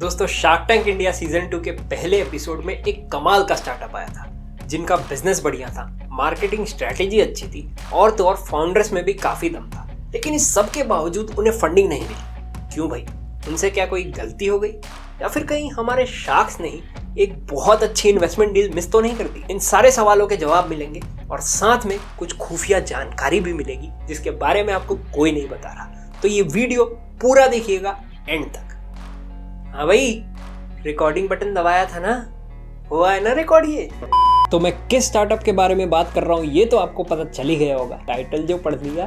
दोस्तों, shark tank India season 2 के पहले एपिसोड में एक कमाल का स्टार्टअप आया था जिनका बिजनेस बढ़िया था, मार्केटिंग स्ट्रेटेजी अच्छी थी और तो और फाउंडर्स में भी काफी दम था। लेकिन इस सब के बावजूद उन्हें फंडिंग नहीं मिली। क्यों भाई? उनसे क्या कोई गलती हो गई या फिर कहीं हमारे शार्क्स ने ही एक बहुत अच्छी इन्वेस्टमेंट डील मिस तो नहीं कर दी? इन सारे सवालों के जवाब मिलेंगे और साथ में कुछ खुफिया जानकारी भी मिलेगी जिसके बारे में आपको कोई नहीं बता रहा। तो ये वीडियो पूरा देखिएगा एंड तक। हाँ भाई, रिकॉर्डिंग बटन दबाया था ना, हुआ है ना रिकॉर्ड ये? तो मैं किस स्टार्टअप के बारे में बात कर रहा हूँ ये तो आपको पता चल ही गया होगा, टाइटल जो पढ़ लिया,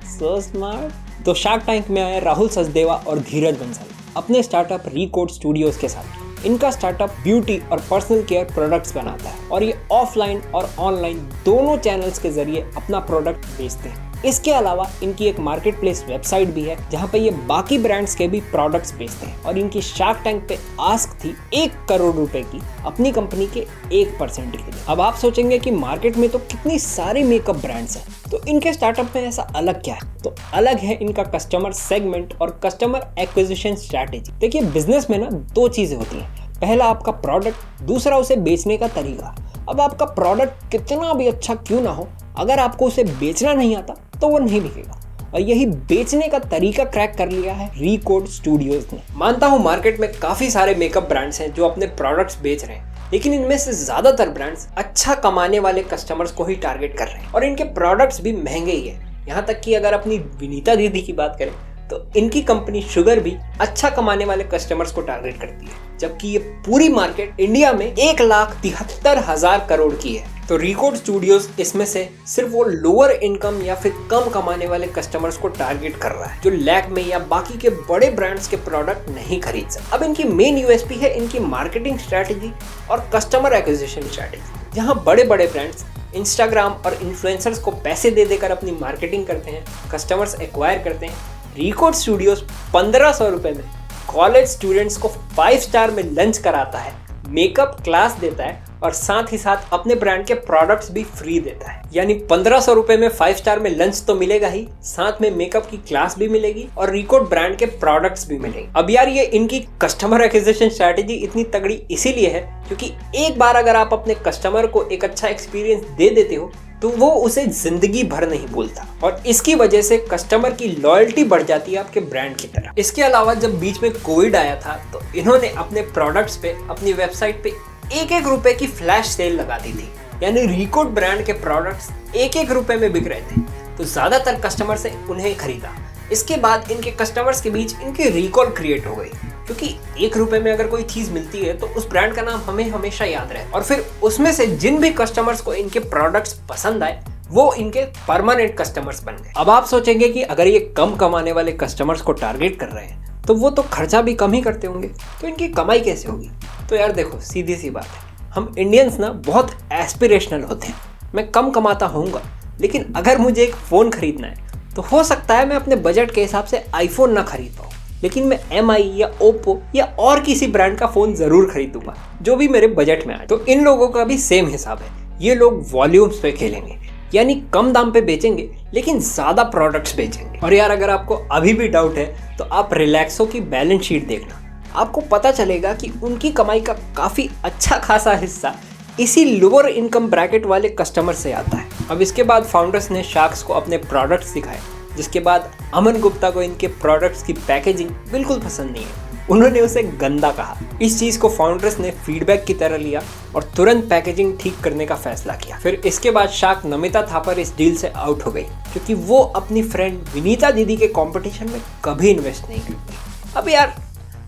सो स्मार्ट। तो शार्क टैंक में आए राहुल सचदेवा और धीरज बंसल अपने स्टार्टअप रीकोड स्टूडियोज के साथ। इनका स्टार्टअप ब्यूटी और पर्सनल केयर प्रोडक्ट्स बनाता है और ये ऑफलाइन और ऑनलाइन दोनों चैनल्स के जरिए अपना प्रोडक्ट बेचते हैं। इसके अलावा इनकी एक मार्केट प्लेस वेबसाइट भी है जहां पे ये बाकी ब्रांड्स के भी प्रोडक्ट्स बेचते हैं और इनकी शार्क टैंक पे आस्क थी 1 करोड़ रुपए की अपनी कंपनी के 1% के लिए। अब आप सोचेंगे कि मार्केट में तो कितनी सारी मेकअप ब्रांड्स हैं, तो इनके स्टार्टअप में ऐसा अलग क्या है? तो अलग है इनका कस्टमर सेगमेंट और कस्टमर एक्विजिशन स्ट्रैटेजी। देखिए, बिजनेस में ना 2 चीजें होती हैं, पहला आपका प्रोडक्ट, दूसरा उसे बेचने का तरीका। अब आपका प्रोडक्ट कितना भी अच्छा क्यों ना हो, अगर आपको उसे बेचना नहीं आता तो वो नहीं बिकेगा। और यही बेचने का तरीका क्रैक कर लिया है रीकोड स्टूडियोज ने। मानता हूँ मार्केट में काफी सारे मेकअप ब्रांड्स हैं जो अपने प्रोडक्ट्स बेच रहे हैं, लेकिन इनमें से ज्यादातर ब्रांड्स अच्छा कमाने वाले कस्टमर्स को ही टारगेट कर रहे हैं और इनके प्रोडक्ट्स भी महंगे ही है। यहाँ तक कि अगर अपनी विनीता दीदी की बात करें तो इनकी कंपनी शुगर भी अच्छा कमाने वाले कस्टमर्स को टारगेट करती है, जबकि ये पूरी मार्केट इंडिया में 1,73,000 करोड़ की है। तो रीकोड स्टूडियोज इसमें से सिर्फ वो लोअर इनकम या फिर कम कमाने वाले कस्टमर्स को टारगेट कर रहा है जो लैक्मे या बाकी के बड़े ब्रांड्स के प्रोडक्ट नहीं खरीद सकते। अब इनकी मेन यूएसपी है इनकी मार्केटिंग स्ट्रेटेजी और कस्टमर एक्विजिशन स्ट्रेटेजी, जहाँ बड़े बड़े ब्रांड्स इंस्टाग्राम और इन्फ्लुएंसर्स को पैसे दे देकर अपनी मार्केटिंग करते हैं, कस्टमर्स एक्वायर करते हैं। रीकोड स्टूडियोज 1500 रुपए में कॉलेज स्टूडेंट्स को 5 स्टार में लंच कराता है, मेकअप क्लास देता है और साथ ही साथ अपने ब्रांड के प्रोडक्ट्स भी फ्री देता है। यानी 1500 रुपए में 5 स्टार में लंच तो मिलेगा ही, साथ में मेकअप की क्लास भी मिलेगी और रीकोड ब्रांड के प्रोडक्ट्स भी मिलेंगे। अब यार, ये इनकी कस्टमर एक्विजिशन स्ट्रेटेजी इतनी तगड़ी इसीलिए है क्योंकि एक बार अगर आप अपने कस्टमर को एक अच्छा एक्सपीरियंस दे देते हो तो वो उसे जिंदगी भर नहीं भूलता और इसकी वजह से कस्टमर की लॉयल्टी बढ़ जाती है आपके ब्रांड की तरफ। इसके अलावा जब बीच में कोविड आया था तो इन्होंने अपने प्रोडक्ट्स पे अपनी वेबसाइट पे 1-1 रुपए की फ्लैश सेल लगा दी थी, यानी रीकोड ब्रांड के प्रोडक्ट्स 1-1 रुपए में बिक रहे थे, तो ज्यादातर कस्टमर्स ने उन्हें खरीदा। इसके बाद इनके कस्टमर्स के बीच इनकी रिकॉल क्रिएट हो गई क्योंकि 1 रुपए में अगर कोई चीज मिलती है तो उस ब्रांड का नाम हमें हमेशा याद रहे और फिर उसमें से जिन भी कस्टमर्स को इनके प्रोडक्ट्स पसंद आए वो इनके परमानेंट कस्टमर्स बन गए। अब आप सोचेंगे कि अगर ये कम कमाने वाले कस्टमर्स को टारगेट कर रहे हैं तो वो तो खर्चा भी कम ही करते होंगे, तो इनकी कमाई कैसे होगी? तो यार देखो, सीधी सी बात है, हम इंडियंस ना बहुत एस्पिरेशनल होते हैं। मैं कम कमाता होऊंगा, लेकिन अगर मुझे एक फ़ोन खरीदना है तो हो सकता है मैं अपने बजट के हिसाब से आईफोन ना खरीद पाऊँ, लेकिन मैं MI या ओप्पो या और किसी ब्रांड का फ़ोन ज़रूर खरीदूंगा जो भी मेरे बजट में आए। तो इन लोगों का भी सेम हिसाब है, ये लोग वॉल्यूम्स पे खेलेंगे, यानी कम दाम पे बेचेंगे लेकिन ज़्यादा प्रोडक्ट्स बेचेंगे। और यार, अगर आपको अभी भी डाउट है तो आप रिलैक्सो की बैलेंस शीट देखना, आपको पता चलेगा कि उनकी कमाई का काफ़ी अच्छा खासा हिस्सा इसी लोअर इनकम ब्रैकेट वाले कस्टमर से आता है। अब इसके बाद फाउंडर्स ने शार्क्स को अपने प्रोडक्ट्स दिखाए, जिसके बाद अमन गुप्ता को इनके प्रोडक्ट्स की पैकेजिंग बिल्कुल पसंद नहीं है, उन्होंने उसे गंदा कहा। इस चीज़ को फाउंडर्स ने फीडबैक की तरह लिया और तुरंत पैकेजिंग ठीक करने का फैसला किया। फिर इसके बाद शार्क नमिता थापर इस डील से आउट हो गई क्योंकि वो अपनी फ्रेंड विनीता दीदी के कंपटीशन में कभी इन्वेस्ट नहीं करती। अब यार,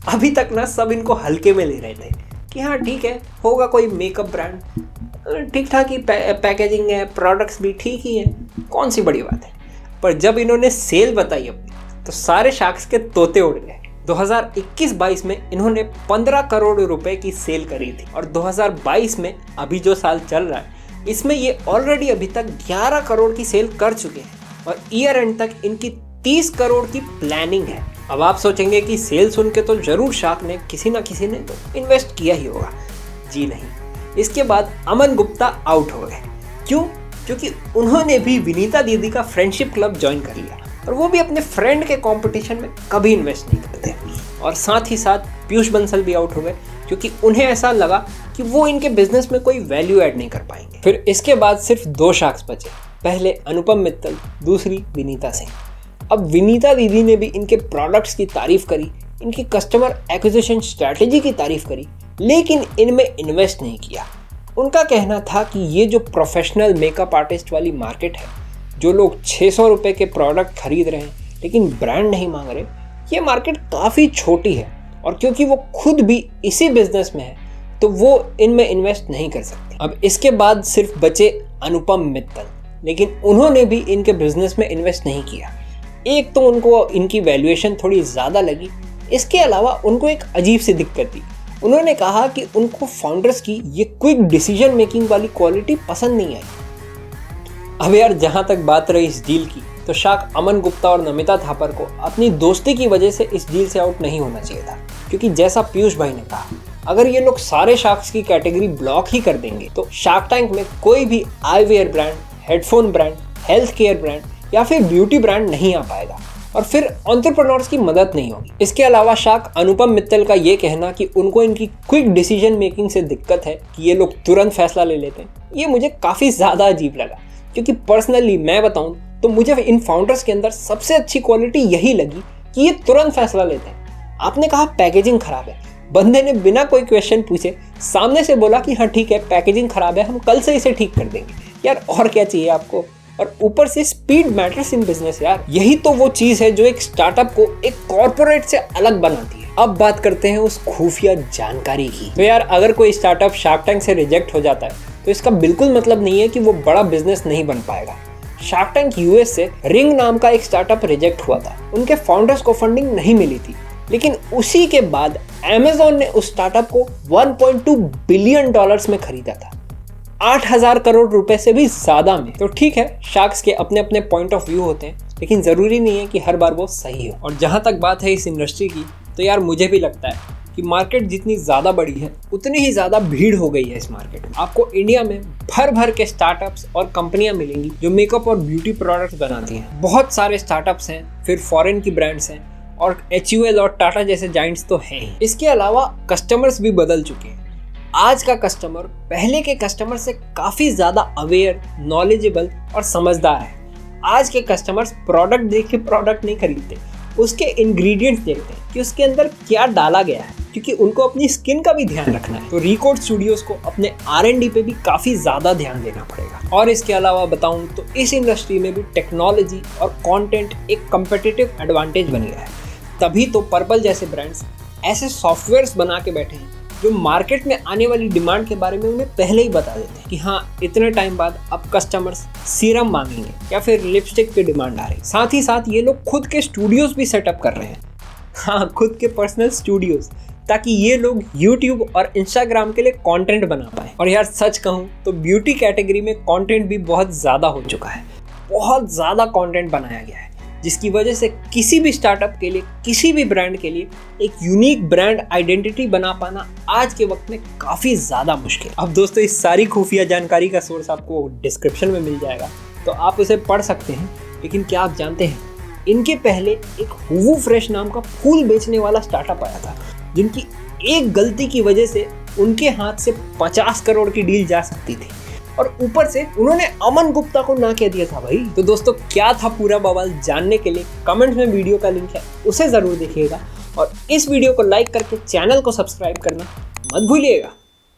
अभी तक ना सब इनको हल्के में ले रहे थे कि हाँ ठीक है, होगा कोई मेकअप ब्रांड, ठीक ठाक ही पैकेजिंग है, प्रोडक्ट्स भी ठीक ही हैं, कौन सी बड़ी बात है। पर जब इन्होंने सेल बताई अपनी तो सारे शार्क्स के तोते उड़ गए। 2021-22 में इन्होंने 15 करोड़ रुपए की सेल करी थी और 2022 में अभी जो साल चल रहा है इसमें ये ऑलरेडी अभी तक 11 करोड़ की सेल कर चुके हैं और ईयर एंड तक इनकी 30 करोड़ की प्लानिंग है। अब आप सोचेंगे कि सेल सुन के तो जरूर शार्क ने किसी ना किसी ने तो इन्वेस्ट किया ही होगा। जी नहीं, इसके बाद अमन गुप्ता आउट हो गए। क्यों? क्योंकि उन्होंने भी विनीता दीदी का फ्रेंडशिप क्लब ज्वाइन कर लिया और वो भी अपने फ्रेंड के कंपटीशन में कभी इन्वेस्ट नहीं करते और साथ ही साथ पीयूष बंसल भी आउट हो गए क्योंकि उन्हें ऐसा लगा कि वो इनके बिजनेस में कोई वैल्यू ऐड नहीं कर पाएंगे। फिर इसके बाद सिर्फ 2 शार्क्स बचे, पहले अनुपम मित्तल, दूसरी विनीता सिंह। अब विनीता दीदी ने भी इनके प्रोडक्ट्स की तारीफ करी, इनकी कस्टमर एक्विजिशन स्ट्रैटेजी की तारीफ करी, लेकिन इनमें इन्वेस्ट नहीं किया। उनका कहना था कि ये जो प्रोफेशनल मेकअप आर्टिस्ट वाली मार्केट है, जो लोग 600 रुपये के प्रोडक्ट खरीद रहे हैं लेकिन ब्रांड नहीं मांग रहे, ये मार्केट काफ़ी छोटी है और क्योंकि वो खुद भी इसी बिजनेस में है तो वो इनमें इन्वेस्ट नहीं कर सकते। अब इसके बाद सिर्फ बचे अनुपम मित्तल, लेकिन उन्होंने भी इनके बिजनेस में इन्वेस्ट नहीं किया। एक तो उनको इनकी वैल्यूएशन थोड़ी ज़्यादा लगी, इसके अलावा उनको एक अजीब सी दिक्कत थी। उन्होंने कहा कि उनको फाउंडर्स की ये क्विक डिसीजन मेकिंग वाली क्वालिटी पसंद नहीं आई। अब यार जहाँ तक बात रही इस डील की, तो शार्क अमन गुप्ता और नमिता थापर को अपनी दोस्ती की वजह से इस डील से आउट नहीं होना चाहिए था, क्योंकि जैसा पीयूष भाई ने कहा, अगर ये लोग सारे शार्क्स की कैटेगरी ब्लॉक ही कर देंगे तो शार्क टैंक में कोई भी eyewear brand, headphone brand, health care brand या फिर ब्यूटी ब्रांड नहीं आ पाएगा और फिर एंटरप्रेन्योर्स की मदद नहीं होगी। इसके अलावा शार्क अनुपम मित्तल का ये कहना कि उनको इनकी क्विक डिसीजन मेकिंग से दिक्कत है कि ये लोग तुरंत फैसला ले लेते हैं, ये मुझे काफ़ी ज़्यादा अजीब लगा, क्योंकि पर्सनली मैं बताऊं तो मुझे इन फाउंडर्स के अंदर सबसे अच्छी क्वालिटी यही लगी कि ये तुरंत फैसला लेते हैं। आपने कहा पैकेजिंग खराब है, बंदे ने बिना कोई क्वेश्चन पूछे सामने से बोला कि हाँ ठीक है पैकेजिंग खराब है, हम कल से इसे ठीक कर देंगे। यार और क्या चाहिए आपको? और ऊपर से स्पीड मैटर्स इन बिजनेस यार, यही तो वो चीज़ है जो एक स्टार्टअप को एक कॉर्पोरेट से अलग बनाती है। अब बात करते हैं उस खुफिया जानकारी की। तो यार अगर कोई स्टार्टअप शार्क टैंक से रिजेक्ट हो जाता है तो इसका बिल्कुल मतलब नहीं है कि वो बड़ा बिजनेस नहीं बन पाएगा। शार्क टैंक यूएस से रिंग नाम का एक स्टार्टअप रिजेक्ट हुआ था, उनके फाउंडर्स को फंडिंग नहीं मिली थी, लेकिन उसी के बाद अमेज़न ने उस स्टार्टअप को 1.2 बिलियन डॉलर्स में खरीदा था, 8,000 करोड़ रुपए से भी ज्यादा में। तो ठीक है, शार्क्स के अपने अपने पॉइंट ऑफ व्यू होते हैं, लेकिन जरूरी नहीं है कि हर बार वो सही हो। और जहां तक बात है इस इंडस्ट्री की, तो यार मुझे भी लगता है कि मार्केट जितनी ज़्यादा बड़ी है उतनी ही ज़्यादा भीड़ हो गई है इस मार्केट में। आपको इंडिया में भर भर के स्टार्टअप्स और कंपनियां मिलेंगी जो मेकअप और ब्यूटी प्रोडक्ट्स बनाती हैं। बहुत सारे स्टार्टअप्स हैं, फिर फॉरेन की ब्रांड्स हैं और HUL और टाटा जैसे जाइंट्स तो हैं ही। इसके अलावा कस्टमर्स भी बदल चुके हैं। आज का कस्टमर पहले के कस्टमर से काफ़ी ज़्यादा अवेयर, नॉलेजेबल और समझदार है। आज के कस्टमर्स प्रोडक्ट देख के प्रोडक्ट नहीं खरीदते, उसके इंग्रेडिएंट्स देखते हैं कि उसके अंदर क्या डाला गया है, क्योंकि उनको अपनी स्किन का भी ध्यान रखना है। तो रिकॉर्ड स्टूडियोज को अपने R&D पे भी काफ़ी ज़्यादा ध्यान देना पड़ेगा। और इसके अलावा बताऊं तो इस इंडस्ट्री में भी टेक्नोलॉजी और कंटेंट एक कम्पिटिटिव एडवांटेज बन गया है। तभी तो पर्पल जैसे ब्रांड्स ऐसे सॉफ्टवेयर्स बना के बैठे हैं जो मार्केट में आने वाली डिमांड के बारे में उन्हें पहले ही बता देते हैं कि हाँ इतने टाइम बाद अब कस्टमर्स सीरम मांगेंगे या फिर लिपस्टिक की डिमांड आ रही है। साथ ही साथ ये लोग खुद के स्टूडियोज भी सेटअप कर रहे हैं, हाँ खुद के पर्सनल स्टूडियोज, ताकि ये लोग YouTube और Instagram के लिए कंटेंट बना पाए। और यार सच कहूँ तो ब्यूटी कैटेगरी में कंटेंट भी बहुत ज़्यादा हो चुका है, बहुत ज़्यादा कंटेंट बनाया गया है, जिसकी वजह से किसी भी स्टार्टअप के लिए, किसी भी ब्रांड के लिए एक यूनिक ब्रांड आइडेंटिटी बना पाना आज के वक्त में काफ़ी ज़्यादा मुश्किल। अब दोस्तों इस सारी खुफिया जानकारी का सोर्स आपको डिस्क्रिप्शन में मिल जाएगा, तो आप उसे पढ़ सकते हैं। लेकिन क्या आप जानते हैं, इनके पहले एक हूवू फ्रेश नाम का फूल बेचने वाला स्टार्टअप आया था, जिनकी एक गलती की वजह से उनके हाथ से 50 करोड़ की डील जा सकती थी, और ऊपर से उन्होंने अमन गुप्ता को ना कह दिया था भाई। तो दोस्तों क्या था पूरा बवाल, जानने के लिए कमेंट्स में वीडियो का लिंक है, उसे ज़रूर देखिएगा और इस वीडियो को लाइक करके चैनल को सब्सक्राइब करना मत भूलिएगा।